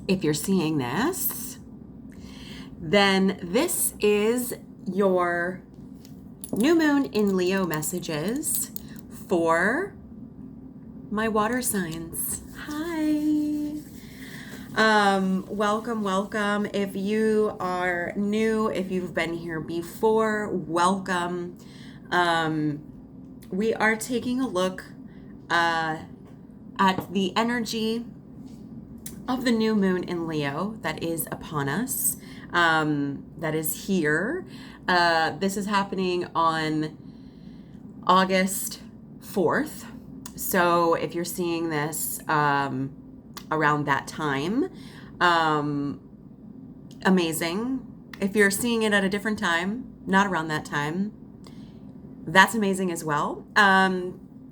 if you're seeing this, then this is your new moon in Leo messages for my water signs. Hi. Welcome. If you are new, if you've been here before, welcome. We are taking a look at the energy of the new moon in Leo that is upon us, that is here. This is happening on August 4th. So if you're seeing this around that time, amazing. If you're seeing it at a different time, not around that time, that's amazing as well.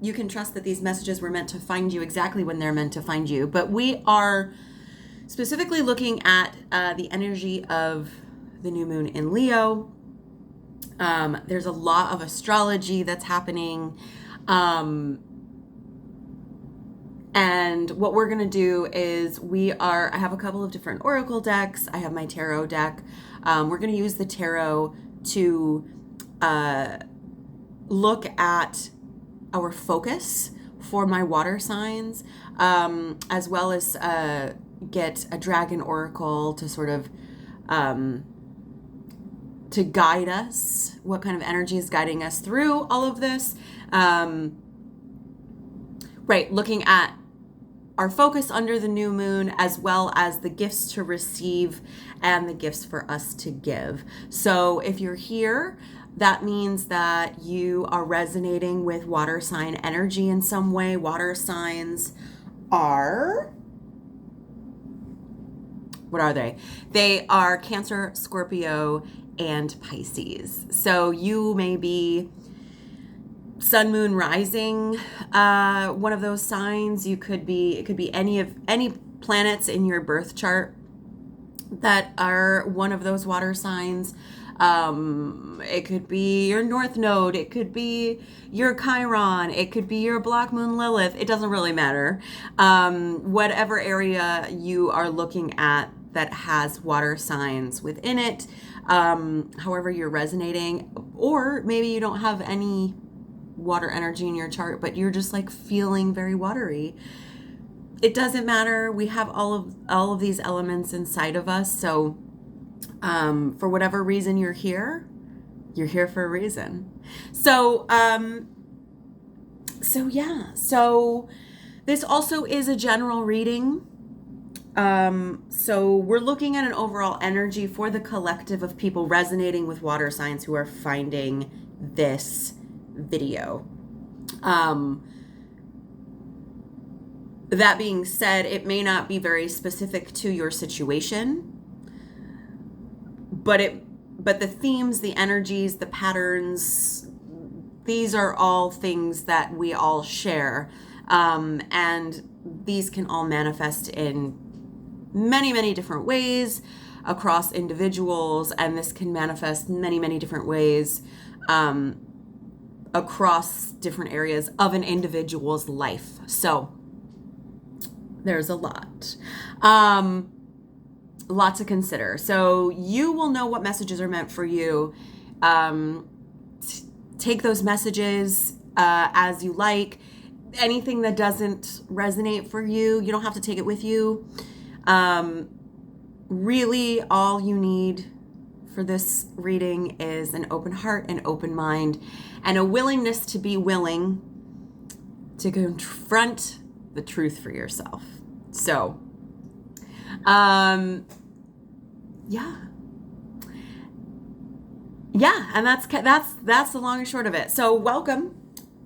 You can trust that these messages were meant to find you exactly when they're meant to find you. But we are specifically looking at the energy of the new moon in Leo. There's a lot of astrology that's happening. And what we're going to do is I have a couple of different oracle decks. I have my tarot deck. We're going to use the tarot to look at our focus for my water signs, as well as get a dragon oracle to sort of to guide us, what kind of energy is guiding us through all of this. Looking at our focus under the new moon, as well as the gifts to receive and the gifts for us to give. So if you're here, that means that you are resonating with water sign energy in some way. Water signs are, what are they? They are Cancer, Scorpio, and Pisces. So you may be sun, moon, rising, one of those signs. It could be any planets in your birth chart that are one of those water signs. It could be your North Node. It could be your Chiron. It could be your Black Moon Lilith. It doesn't really matter. Whatever area you are looking at that has water signs within it, however you're resonating, or maybe you don't have any water energy in your chart, but you're just like feeling very watery. It doesn't matter. We have all of these elements inside of us. So for whatever reason you're here for a reason. So this also is a general reading. So we're looking at an overall energy for the collective of people resonating with water signs who are finding this video. That being said, it may not be very specific to your situation, but the themes, the energies, the patterns, these are all things that we all share. And these can all manifest in many, many different ways across individuals. And this can manifest many, many different ways across different areas of an individual's life. So there's a lot. Lot to consider. So you will know what messages are meant for you. Take those messages as you like. Anything that doesn't resonate for you, you don't have to take it with you. Really, all you need for this reading is an open heart, an open mind, and a willingness to be willing to confront the truth for yourself. So, and that's the long and short of it. So welcome.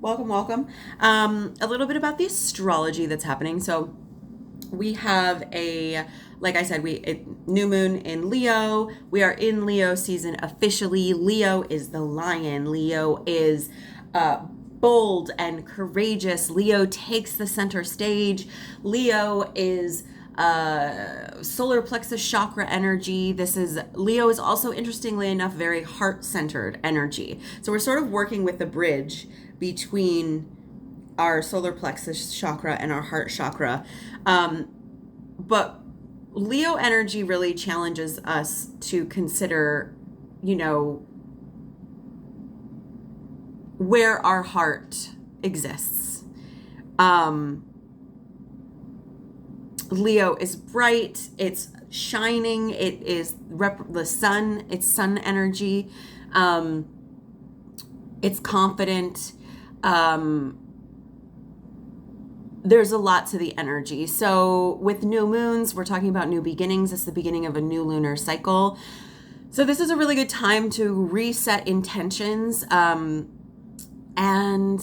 A little bit about the astrology that's happening. So we have like I said, new moon in Leo. We are in Leo season officially. Leo is the lion. Leo is bold and courageous. Leo takes the center stage. Leo is solar plexus chakra energy. Leo is also, interestingly enough, very heart-centered energy. So we're sort of working with the bridge between our solar plexus chakra and our heart chakra. But Leo energy really challenges us to consider, you know, where our heart exists. Leo is bright, it's shining, it is the sun, it's sun energy, it's confident. There's a lot to the energy. So with new moons, we're talking about new beginnings. It's the beginning of a new lunar cycle. So this is a really good time to reset intentions, and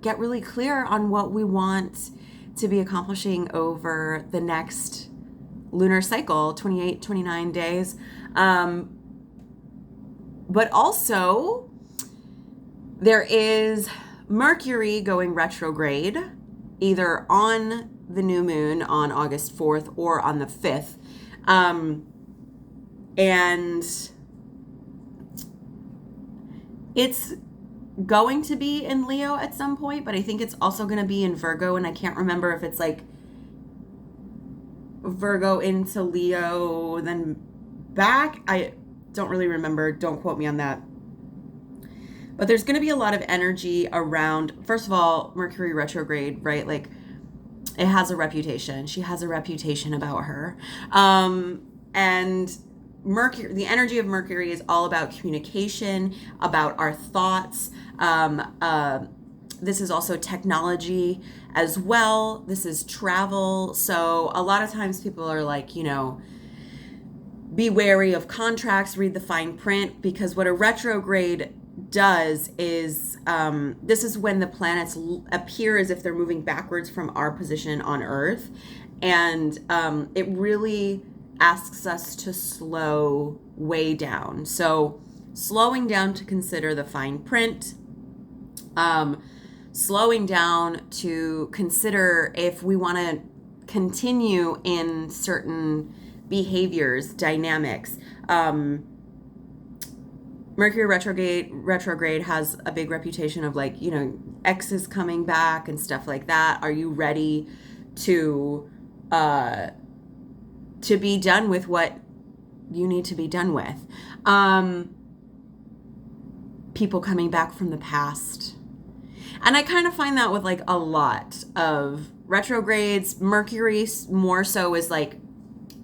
get really clear on what we want to be accomplishing over the next lunar cycle, 28, 29 days. But also, there is Mercury going retrograde, either on the new moon on August 4th or on the 5th. And it's going to be in Leo at some point, but I think it's also going to be in Virgo, and I can't remember if it's like Virgo into Leo then back. I don't really remember. Don't quote me on that. But there's going to be a lot of energy around, first of all, Mercury retrograde, right? Like, it has a reputation. She has a reputation about her. And Mercury, the energy of Mercury is all about communication, about our thoughts. This is also technology as well. This is travel. So a lot of times people are like, you know, be wary of contracts, read the fine print, because what a retrograde does is, this is when the planets appear as if they're moving backwards from our position on Earth. And it really asks us to slow way down. So slowing down to consider the fine print, slowing down to consider if we want to continue in certain behaviors, dynamics. Mercury retrograde has a big reputation of, like, you know, exes coming back and stuff like that. Are you ready to be done with what you need to be done with? People coming back from the past. And I kind of find that with like a lot of retrogrades. Mercury more so is like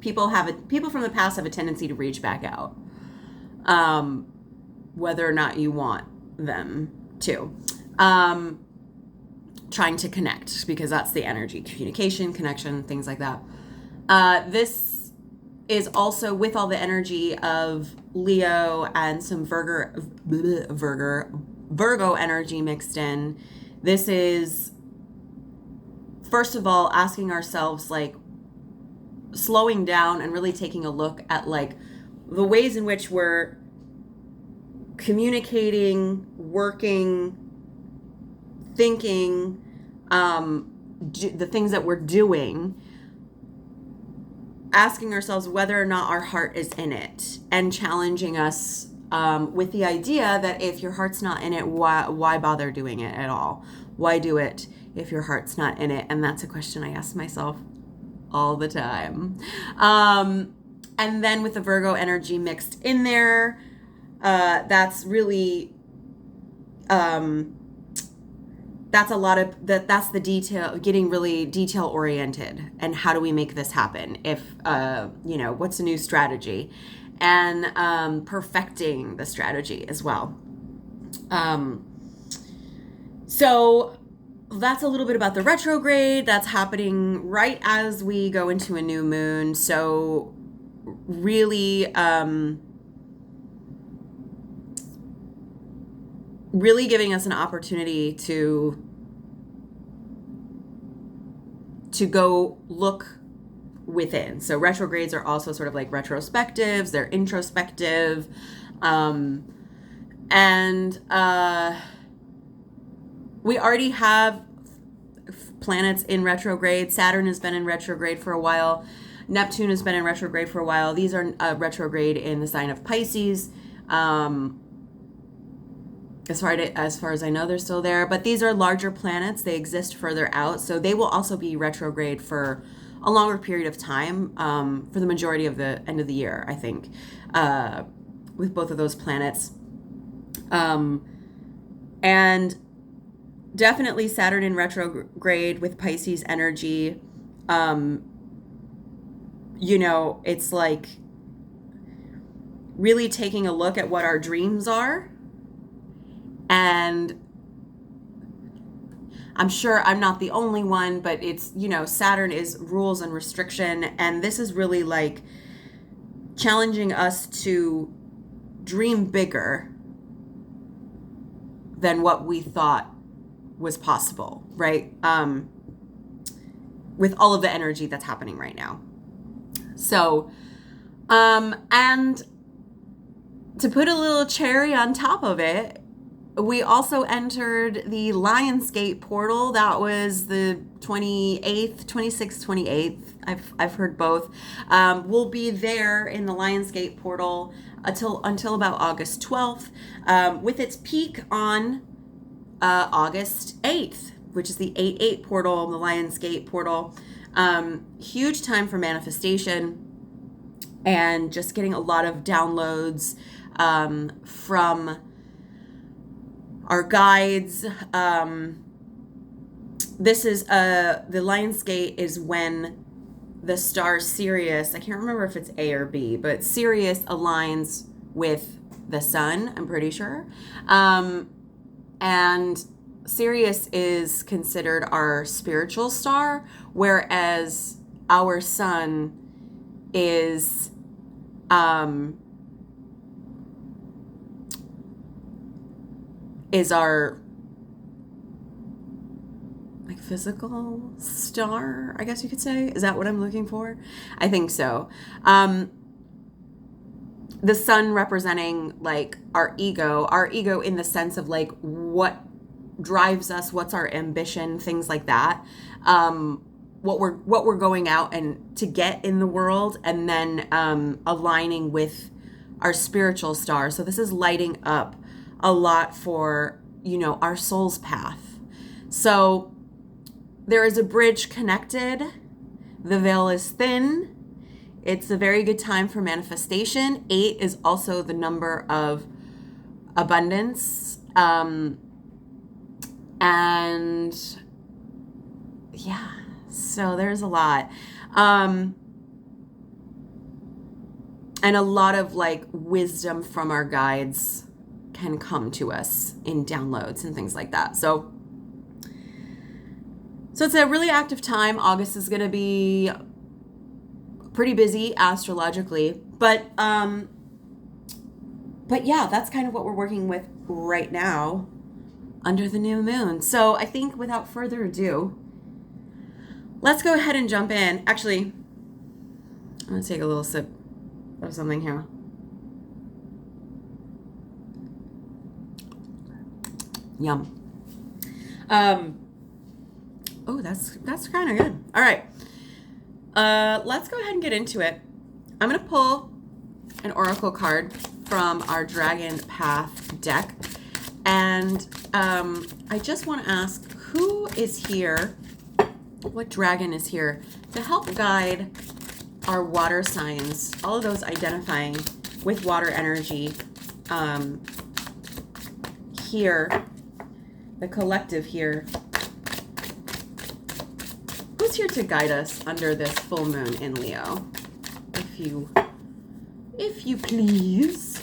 people from the past have a tendency to reach back out, whether or not you want them to. Trying to connect, because that's the energy, communication, connection, things like that. This is also with all the energy of Leo and some Virgo energy mixed in. This is, first of all, asking ourselves, like, slowing down and really taking a look at, like, the ways in which we're communicating, working, thinking, the things that we're doing, asking ourselves whether or not our heart is in it, and challenging us with the idea that if your heart's not in it, why bother doing it at all? Why do it if your heart's not in it? And that's a question I ask myself all the time. And then with the Virgo energy mixed in there, that's really, that's a lot of that's the detail, getting really detail oriented, and how do we make this happen? If you know, what's a new strategy, and perfecting the strategy as well. So that's a little bit about the retrograde that's happening right as we go into a new moon. So really, really giving us an opportunity to go look within. So retrogrades are also sort of like retrospectives, they're introspective. And we already have planets in retrograde. Saturn has been in retrograde for a while. Neptune has been in retrograde for a while. These are retrograde in the sign of Pisces. As far as I know, they're still there. But these are larger planets. They exist further out. So they will also be retrograde for a longer period of time for the majority of the end of the year, I think, with both of those planets. And definitely Saturn in retrograde with Pisces energy. It's like really taking a look at what our dreams are. And I'm sure I'm not the only one, but it's, Saturn is rules and restriction. And this is really like challenging us to dream bigger than what we thought was possible, right? With all of the energy that's happening right now. So, and to put a little cherry on top of it, we also entered the Lionsgate portal. That was the 28th, 26th, 28th. I've heard both. We'll be there in the Lionsgate portal until about August 12th, with its peak on August 8th, which is the 8/8 portal, the Lionsgate portal. Huge time for manifestation and just getting a lot of downloads from our guides. This is the Lionsgate is when the star Sirius, I can't remember if it's A or B, but Sirius aligns with the sun, I'm pretty sure. And Sirius is considered our spiritual star, whereas our sun is our like physical star, I guess you could say. Is that what I'm looking for? I think so. The sun representing like our ego in the sense of like what drives us, what's our ambition, things like that. What we're going out and to get in the world, and then aligning with our spiritual star. So this is lighting up a lot for, our soul's path. So there is a bridge connected. The veil is thin. It's a very good time for manifestation. 8 is also the number of abundance. And yeah, so there's a lot. And a lot of like wisdom from our guides can come to us in downloads and things like that. So it's a really active time. August is going to be pretty busy astrologically, but yeah, that's kind of what we're working with right now under the new moon. So I think without further ado, let's go ahead and jump in. Actually, I'm going to take a little sip of something here. Yum. Oh, that's kind of good. All right. Let's go ahead and get into it. I'm going to pull an oracle card from our Dragon Path deck. And I just want to ask, who is here, what dragon is here to help guide our water signs, all of those identifying with water energy here, the collective here. Who's here to guide us under this full moon in Leo? If you please.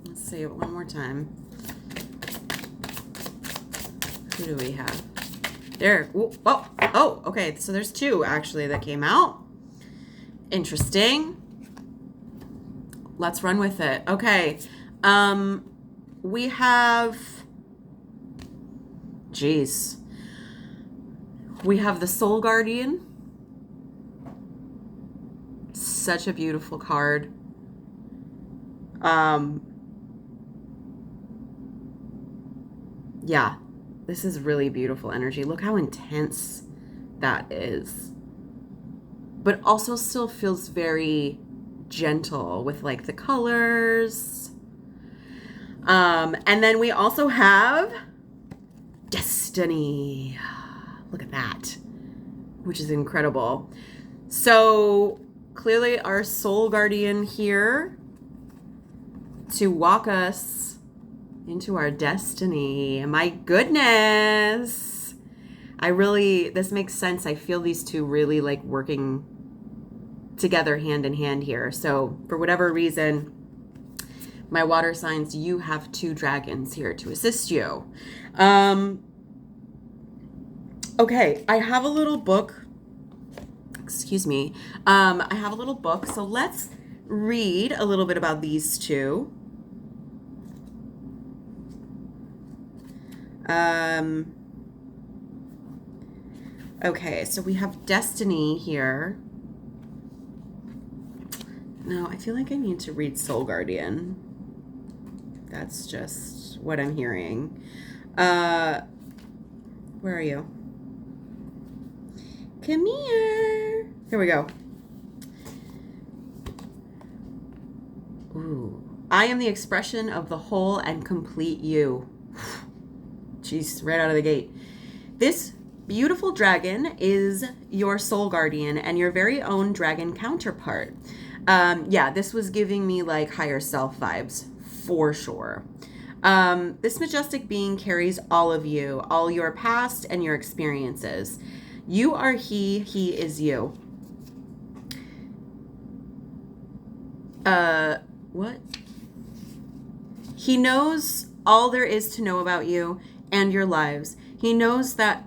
Let's say it one more time. Who do we have? There. Oh, okay. So there's 2 actually that came out. Interesting. Let's run with it. Okay. We have, we have the Soul Guardian. Such a beautiful card. Yeah, this is really beautiful energy. Look how intense that is. But also still feels very gentle with like the colors. And then we also have Destiny. Look at that, which is incredible. So clearly our soul guardian here to walk us into our destiny. My goodness. This makes sense. I feel these two really like working together hand in hand here. So for whatever reason, my water signs, you have two dragons here to assist you. Okay, I have a little book. Excuse me. I have a little book. So let's read a little bit about these two. Okay, so we have Destiny here. No, I feel like I need to read Soul Guardian. That's just what I'm hearing. Where are you? Come here. Here we go. Ooh. I am the expression of the whole and complete you. Jeez, right out of the gate. This beautiful dragon is your soul guardian and your very own dragon counterpart. Yeah, this was giving me like higher self vibes for sure. This majestic being carries all of you, all your past and your experiences. You are he is you. What? He knows all there is to know about you and your lives. He knows that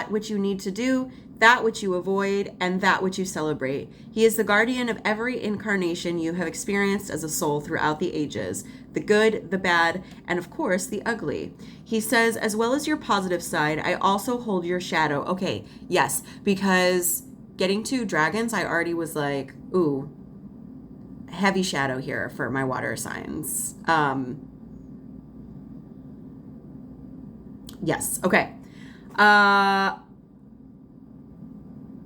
which you need to do, that which you avoid, and that which you celebrate. He is the guardian of every incarnation you have experienced as a soul throughout the ages, the good, the bad, and of course, the ugly. He says, as well as your positive side, I also hold your shadow. Okay, yes, because getting to dragons, I already was like, ooh, heavy shadow here for my water signs. Yes, okay.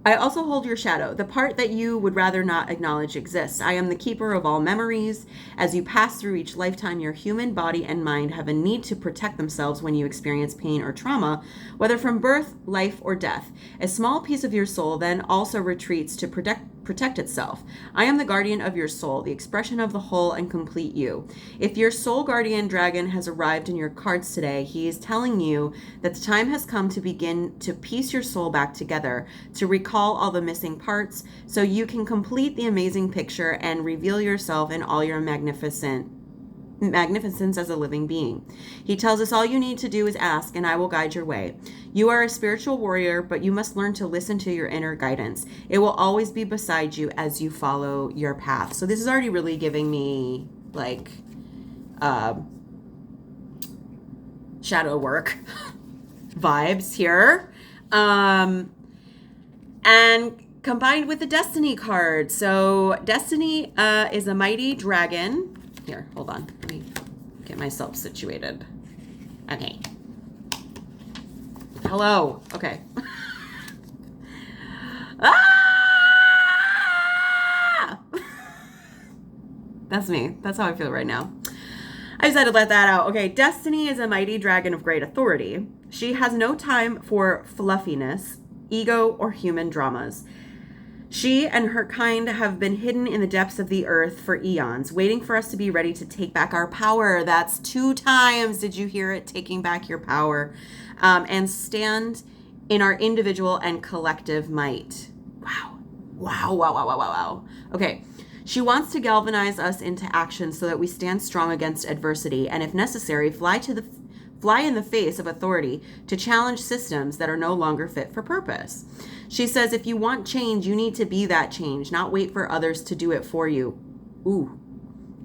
I also hold your shadow, the part that you would rather not acknowledge exists. I am the keeper of all memories. As you pass through each lifetime, your human body and mind have a need to protect themselves when you experience pain or trauma, whether from birth, life, or death. A small piece of your soul then also retreats to protect itself. I am the guardian of your soul, the expression of the whole and complete you. If your soul guardian dragon has arrived in your cards today, he is telling you that the time has come to begin to piece your soul back together, to recall all the missing parts, so you can complete the amazing picture and reveal yourself in all your magnificence as a living being. He tells us all you need to do is ask, and I will guide your way. You are a spiritual warrior, but you must learn to listen to your inner guidance. It will always be beside you as you follow your path. So this is already really giving me like shadow work vibes here. And combined with the Destiny card. So Destiny is a mighty dragon. Here, hold on. Let me get myself situated. Okay. Hello. Okay. Ah! That's me. That's how I feel right now. I decided to let that out. Okay, Destiny is a mighty dragon of great authority. She has no time for fluffiness, ego, or human dramas. She and her kind have been hidden in the depths of the earth for eons, waiting for us to be ready to take back our power. That's 2 times. Did you hear it? Taking back your power. And stand in our individual and collective might. Wow. Wow, wow, wow, wow, wow, wow. Okay. She wants to galvanize us into action so that we stand strong against adversity and, if necessary, fly in the face of authority to challenge systems that are no longer fit for purpose. She says, if you want change, you need to be that change, not wait for others to do it for you. Ooh,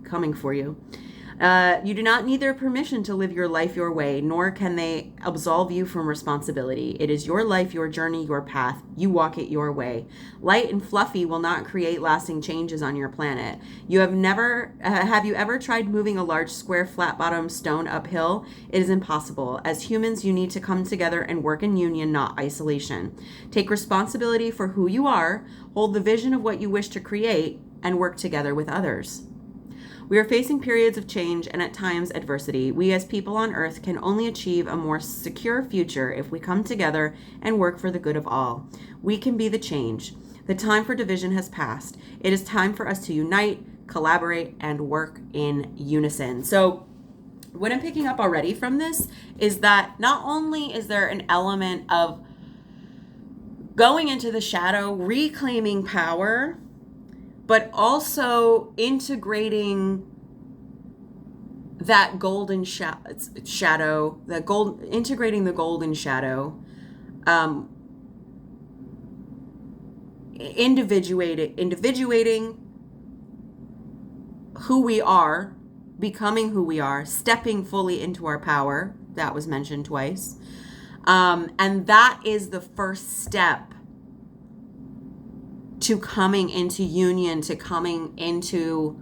coming for you. You do not need their permission to live your life your way, nor can they absolve you from responsibility. It is your life, your journey, your path. You walk it your way. Light and fluffy will not create lasting changes on your planet. Have you ever tried moving a large square flat-bottomed stone uphill? It is impossible. As humans, you need to come together and work in union, not isolation. Take responsibility for who you are, hold the vision of what you wish to create, and work together with others. We are facing periods of change and at times adversity. We as people on earth can only achieve a more secure future if we come together and work for the good of all. We can be the change. The time for division has passed. It is time for us to unite, collaborate, and work in unison. So what I'm picking up already from this is that not only is there an element of going into the shadow, reclaiming power, but also integrating that golden shadow, integrating the golden shadow, individuating who we are, becoming who we are, stepping fully into our power. That was mentioned twice. And that is the first step to coming into union, to coming into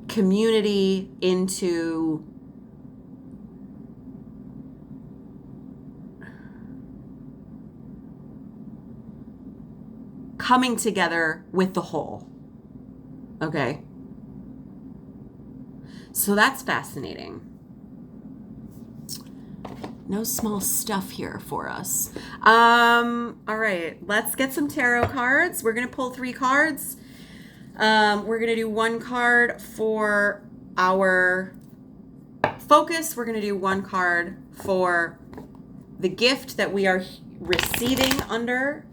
community, into coming together with the whole. Okay. So that's fascinating. No small stuff here for us. All right, let's get some tarot cards. We're going to pull 3 cards. We're going to do 1 card for our focus. We're going to do 1 card for the gift that we are receiving under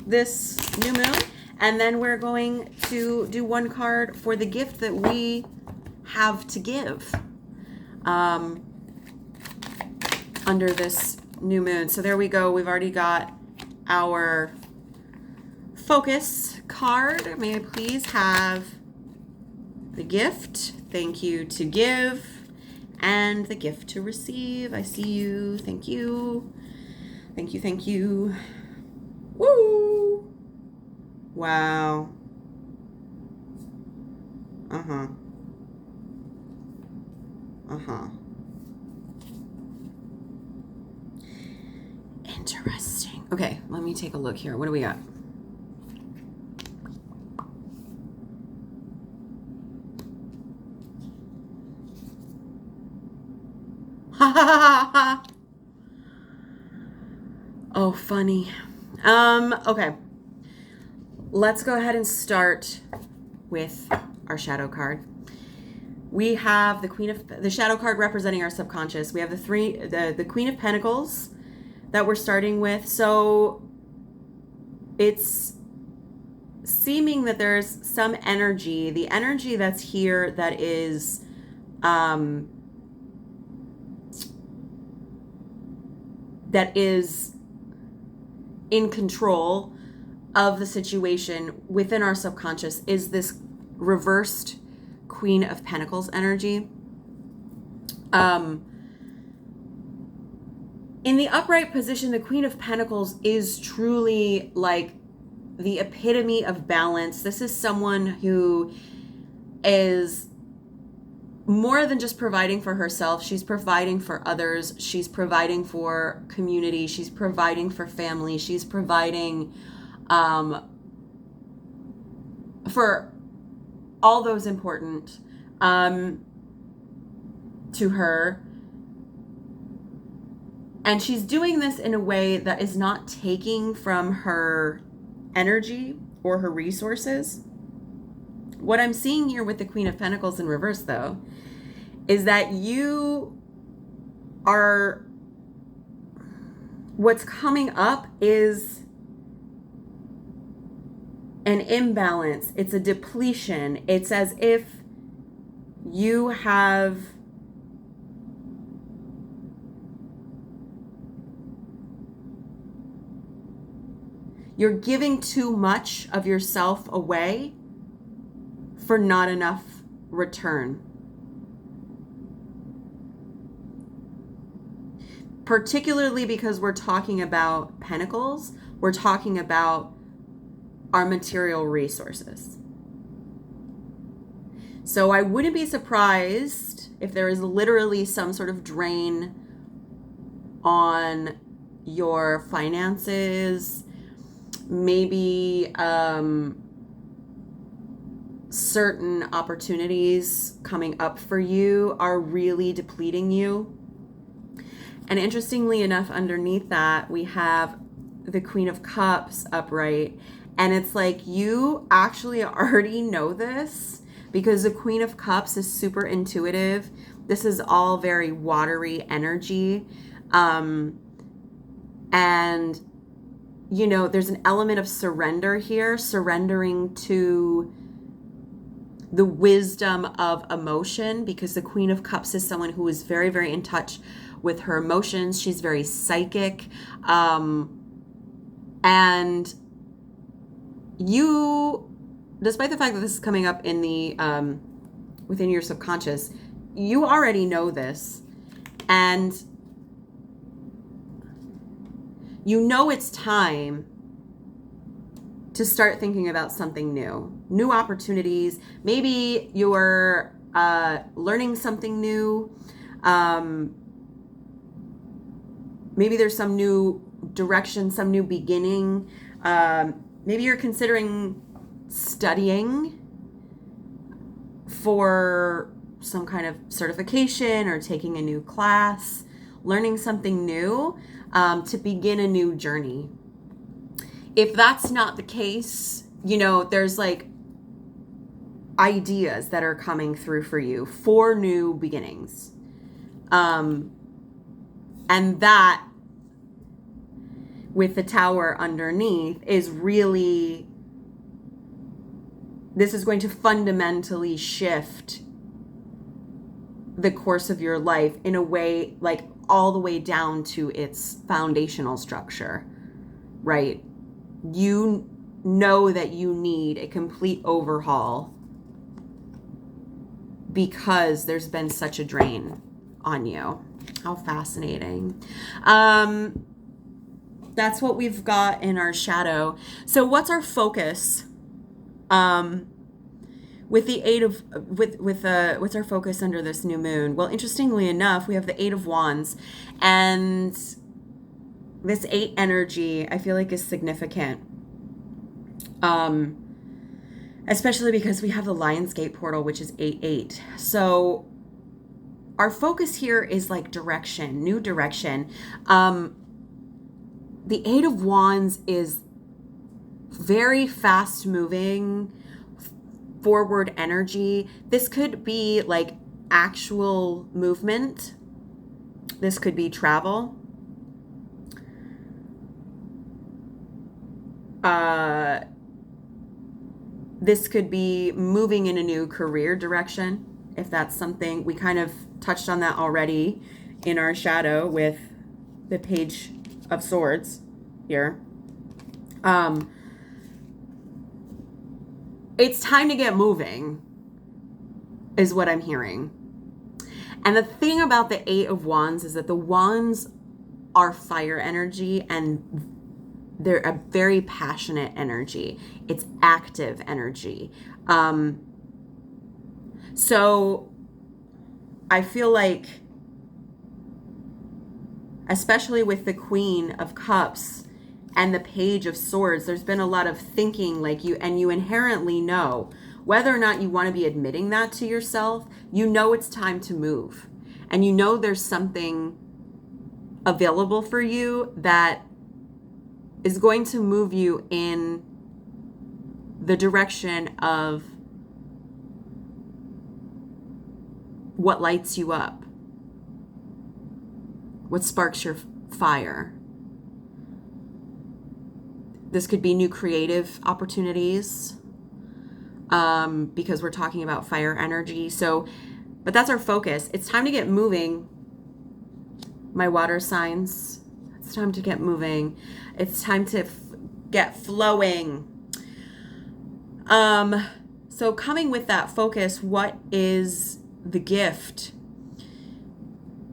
this new moon. And then we're going to do 1 card for the gift that we have to give under this new moon. So there we go. We've already got our focus card. May I please have the gift? Thank you to give, and the gift to receive. I see you. Thank you. Thank you. Thank you. Woo! Wow. Uh-huh. Uh-huh. Interesting. Okay, let me take a look here. What do we got? Ha ha ha ha. Oh, funny. Okay. Let's go ahead and start with our shadow card. We have the shadow card representing our subconscious. We have the Queen of Pentacles that we're starting with. So it's seeming that there's some energy, the energy that's here that is in control of the situation within our subconscious is this reversed Queen of Pentacles energy. In the upright position, the Queen of Pentacles is truly like the epitome of balance. This is someone who is more than just providing for herself. She's providing for others. She's providing for community. She's providing for family. She's providing for all those important to her. And she's doing this in a way that is not taking from her energy or her resources. What I'm seeing here with the Queen of Pentacles in reverse, though, is that what's coming up is an imbalance. It's a depletion. It's as if you're giving too much of yourself away for not enough return. Particularly because we're talking about pentacles, we're talking about our material resources. So I wouldn't be surprised if there is literally some sort of drain on your finances, maybe certain opportunities coming up for you are really depleting you. And interestingly enough, underneath that, we have the Queen of Cups upright. And it's like you actually already know this because the Queen of Cups is super intuitive. This is all very watery energy. And, you know, there's an element of surrender here, surrendering to the wisdom of emotion, because the Queen of Cups is someone who is very, very in touch with her emotions. She's very psychic. And you, despite the fact that this is coming up in the within your subconscious, you already know this, and you know it's time to start thinking about something new opportunities. Maybe you're learning something new. Maybe there's some new direction, some new beginning. Maybe you're considering studying for some kind of certification or taking a new class, learning something new to begin a new journey. If that's not the case, you know, there's like ideas that are coming through for you for new beginnings. And that, with the Tower underneath, is really, this is going to fundamentally shift the course of your life in a way, like all the way down to its foundational structure, right? You know that you need a complete overhaul because there's been such a drain on you. How fascinating. That's what we've got in our shadow. So what's our focus? With the eight of, what's our focus under this new moon? Well, interestingly enough, we have the Eight of Wands, and this 8 energy, I feel like, is significant. Especially because we have the Lionsgate portal, which is 8-8. So our focus here is like direction, new direction. The Eight of Wands is very fast moving, forward energy. This could be like actual movement. This could be travel. This could be moving in a new career direction, if that's something. We kind of touched on that already in our shadow with the Page of Swords here. It's time to get moving, is what I'm hearing. And the thing about the Eight of Wands is that the wands are fire energy, and they're a very passionate energy. It's active energy. So I feel like, especially with the Queen of Cups and the Page of Swords, there's been a lot of thinking, like you inherently know, whether or not you want to be admitting that to yourself, you know it's time to move. And you know there's something available for you that is going to move you in the direction of what lights you up, what sparks your fire. This could be new creative opportunities, because we're talking about fire energy. So, but that's our focus. It's time to get moving, my water signs. It's time to get moving. It's time to get flowing. So coming with that focus, what is the gift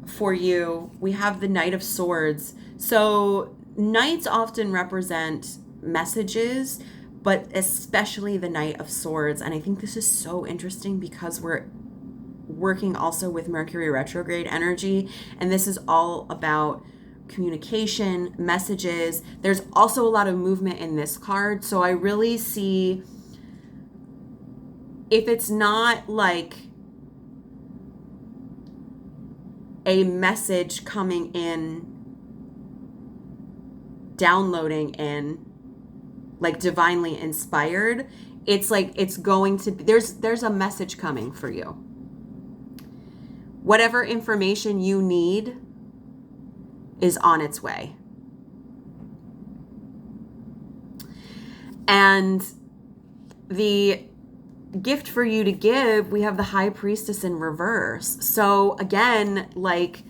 for you? We have the Knight of Swords. So knights often represent messages, but especially the Knight of Swords. And I think this is so interesting because we're working also with Mercury retrograde energy, and this is all about communication, messages. There's also a lot of movement in this card. So I really see, if it's not like a message coming in, downloading in, like divinely inspired, it's like it's going to be, there's a message coming for you. Whatever information you need is on its way. And the gift for you to give, we have the High Priestess in reverse. So again, like,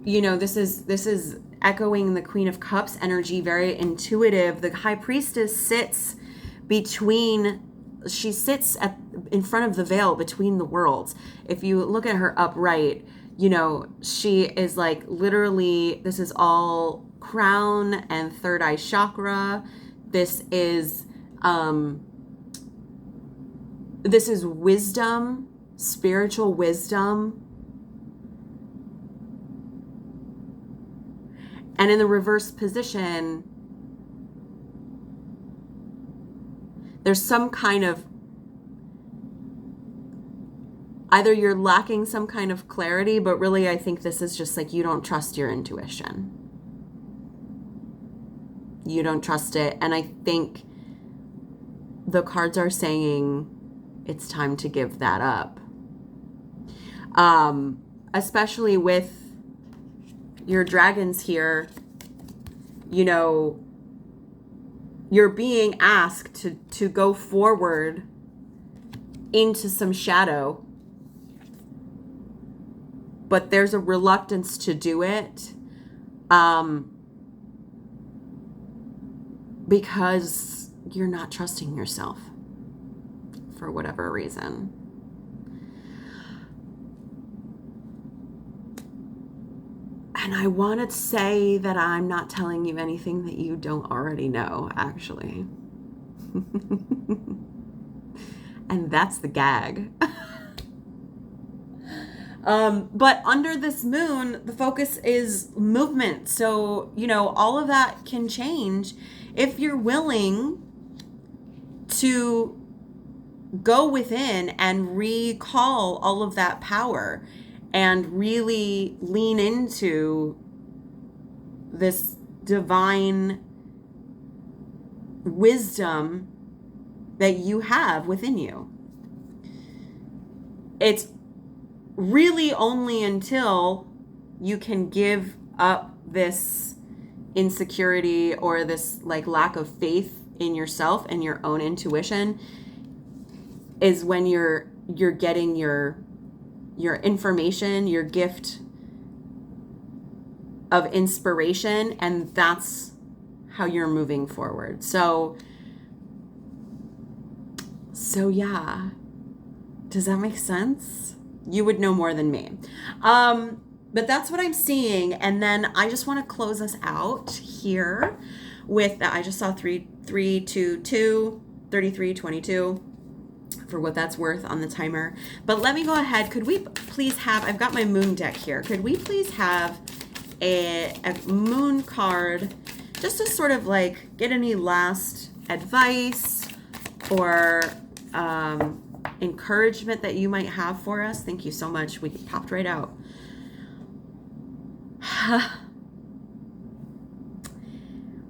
you know, this is echoing the Queen of Cups energy, very intuitive. The High Priestess sits in front of the veil between the worlds. If you look at her upright, you know, she is like literally, this is all crown and third eye chakra. This is wisdom, spiritual wisdom. And in the reverse position, there's some kind of, either you're lacking some kind of clarity, but really I think this is just like you don't trust your intuition. You don't trust it. And I think the cards are saying it's time to give that up. Especially with your dragons here, you know, you're being asked to go forward into some shadow, but there's a reluctance to do it because you're not trusting yourself for whatever reason. And I want to say that I'm not telling you anything that you don't already know, actually. And that's the gag. But under this moon, the focus is movement. So, you know, all of that can change if you're willing to go within and recall all of that power and really lean into this divine wisdom that you have within you. It's really only until you can give up this insecurity or this like lack of faith in yourself and your own intuition is when you're getting your information, your gift of inspiration, and that's how you're moving forward. So yeah. Does that make sense? You would know more than me. But that's what I'm seeing. And then I just want to close us out here with, I just saw 322, 3322 for what that's worth on the timer. But let me go ahead. Could we please have, I've got my moon deck here. Could we please have a moon card just to sort of like get any last advice or encouragement that you might have for us? Thank you so much. We popped right out.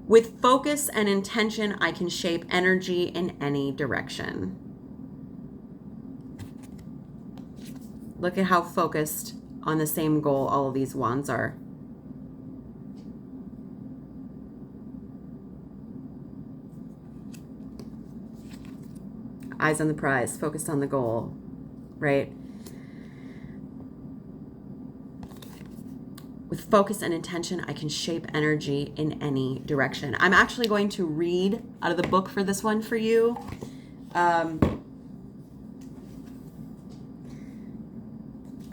With focus and intention, I can shape energy in any direction. Look at how focused on the same goal all of these wands are. Eyes on the prize, focused on the goal, right? With focus and intention, I can shape energy in any direction. I'm actually going to read out of the book for this one for you.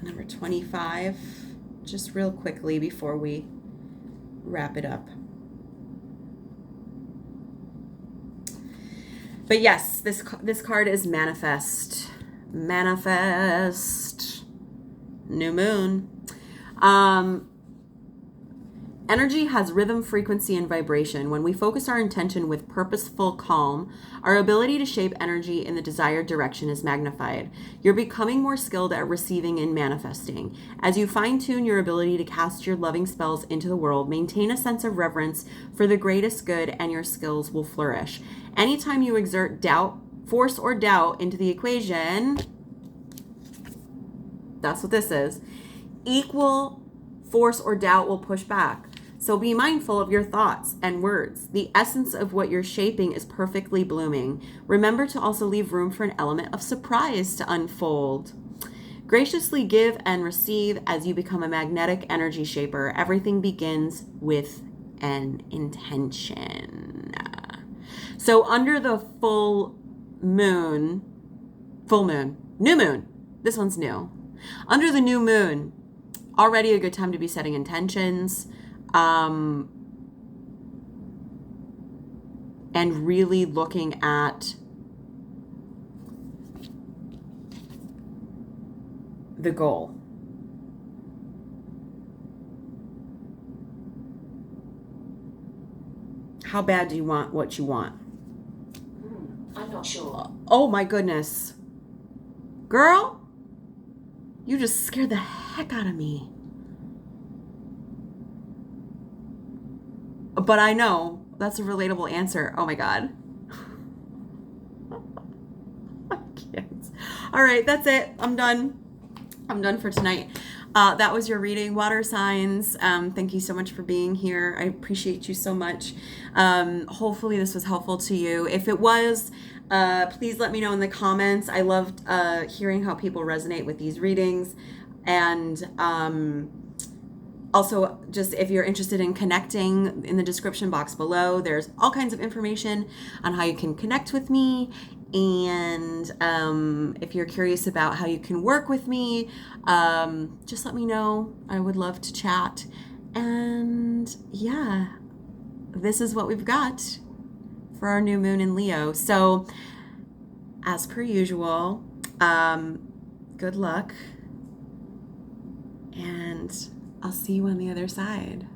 Number 25, just real quickly before we wrap it up. But yes, this card is manifest. Manifest. New moon. Energy has rhythm, frequency, and vibration. When we focus our intention with purposeful calm, our ability to shape energy in the desired direction is magnified. You're becoming more skilled at receiving and manifesting. As you fine-tune your ability to cast your loving spells into the world, maintain a sense of reverence for the greatest good, and your skills will flourish. Anytime you exert doubt, force or doubt into the equation, that's what this is, equal force or doubt will push back. So be mindful of your thoughts and words. The essence of what you're shaping is perfectly blooming. Remember to also leave room for an element of surprise to unfold. Graciously give and receive as you become a magnetic energy shaper. Everything begins with an intention. So under the new moon, this one's new. Under the new moon, already a good time to be setting intentions. And really looking at the goal. How bad do you want what you want? I'm not sure. Oh my goodness. Girl, you just scared the heck out of me. But I know that's a relatable answer. Oh my God. I can't. All right, that's it. I'm done. I'm done for tonight. That was your reading, water signs. Thank you so much for being here. I appreciate you so much. Hopefully this was helpful to you. If it was, please let me know in the comments. I loved hearing how people resonate with these readings. And also, just if you're interested in connecting, in the description box below, there's all kinds of information on how you can connect with me. And if you're curious about how you can work with me, just let me know. I would love to chat. And yeah, this is what we've got for our new moon in Leo. So as per usual, good luck. And I'll see you on the other side.